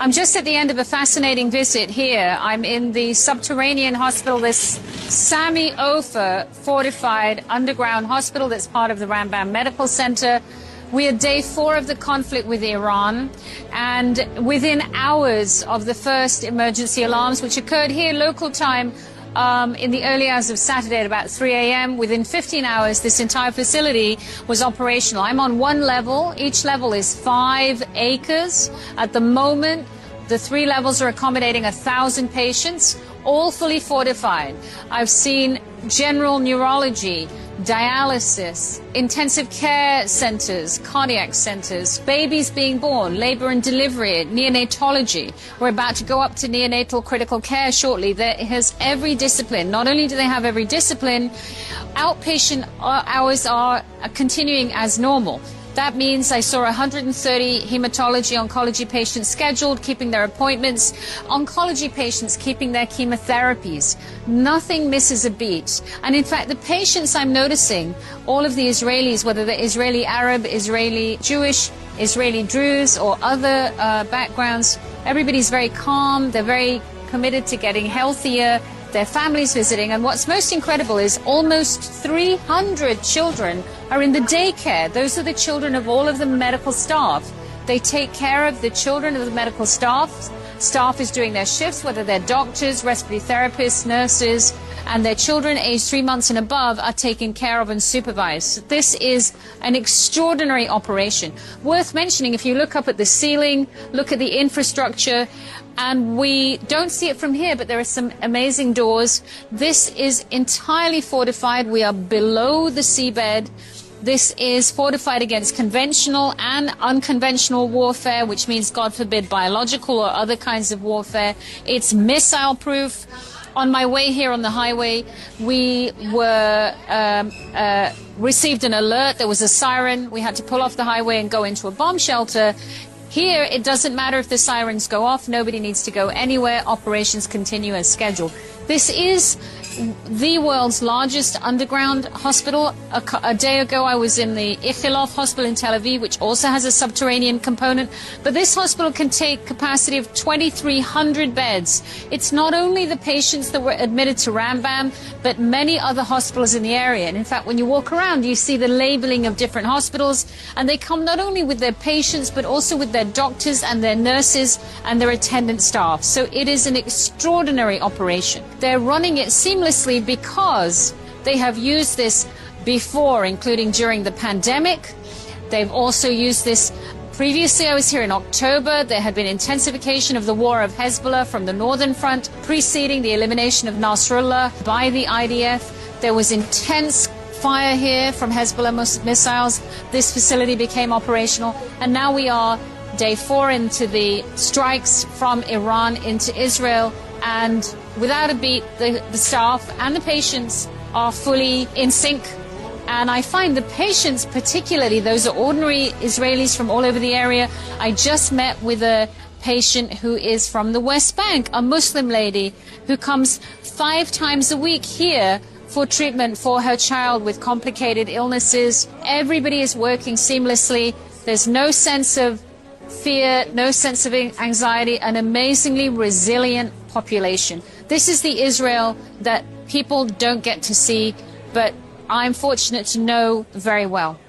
I'm just at the end of a fascinating visit here. I'm in the subterranean hospital, this Sami Ofer fortified underground hospital that's part of the Rambam Medical Center. We are day 4 of the conflict with Iran, and within hours of the first emergency alarms, which occurred here local time in the early hours of Saturday at about 3 a.m., within 15 hours, this entire facility was operational. I'm on one level. Each level is 5 acres. At the moment, the 3 levels are accommodating 1,000 patients, all fully fortified. I've seen general neurology, dialysis, intensive care centers, cardiac centers, babies being born, labor and delivery, neonatology. We're about to go up to neonatal critical care shortly. There is every discipline. Not only do they have every discipline, outpatient hours are continuing as normal. That means I saw 130 hematology, oncology patients scheduled, keeping their appointments, oncology patients keeping their chemotherapies. Nothing misses a beat. And in fact, the patients I'm noticing, all of the Israelis, whether they're Israeli Arab, Israeli Jewish, Israeli Druze, or other backgrounds, everybody's very calm. They're very committed to getting healthier. Their families visiting, and what's most incredible is almost 300 children are in the daycare. Those are the children of all of the medical staff. They take care of the children of the medical staff. Staff is doing their shifts, whether they're doctors, respiratory therapists, nurses, and their children aged 3 months and above are taken care of and supervised. This is an extraordinary operation. Worth mentioning, if you look up at the ceiling, look at the infrastructure, and we don't see it from here, but there are some amazing doors. This is entirely fortified. We are below the seabed. This is fortified against conventional and unconventional warfare, which means, God forbid, biological or other kinds of warfare. It's missile-proof. On my way here on the highway, we received an alert. There was a siren. We had to pull off the highway and go into a bomb shelter. Here, it doesn't matter if the sirens go off. Nobody needs to go anywhere. Operations continue as scheduled. This is the world's largest underground hospital. A day ago, I was in the Ichilov hospital in Tel Aviv, which also has a subterranean component. But this hospital can take capacity of 2,300 beds. It's not only the patients that were admitted to Rambam, but many other hospitals in the area. And in fact, when you walk around, you see the labeling of different hospitals. And they come not only with their patients, but also with their doctors and their nurses and their attendant staff. So it is an extraordinary operation. They're running it seamlessly because they have used this before, including during the pandemic. They've also used this previously. I was here in October. There had been intensification of the war of Hezbollah from the northern front, preceding the elimination of Nasrallah by the IDF. There was intense fire here from Hezbollah missiles. This facility became operational, and now we are day 4 into the strikes from Iran into Israel. And without a beat, the staff and the patients are fully in sync. And I find the patients, particularly, those are ordinary Israelis from all over the area. I just met with a patient who is from the West Bank, a Muslim lady who comes 5 times a week here for treatment for her child with complicated illnesses. Everybody is working seamlessly. There's no sense of fear, no sense of anxiety, an amazingly resilient population. This is the Israel that people don't get to see, but I'm fortunate to know very well.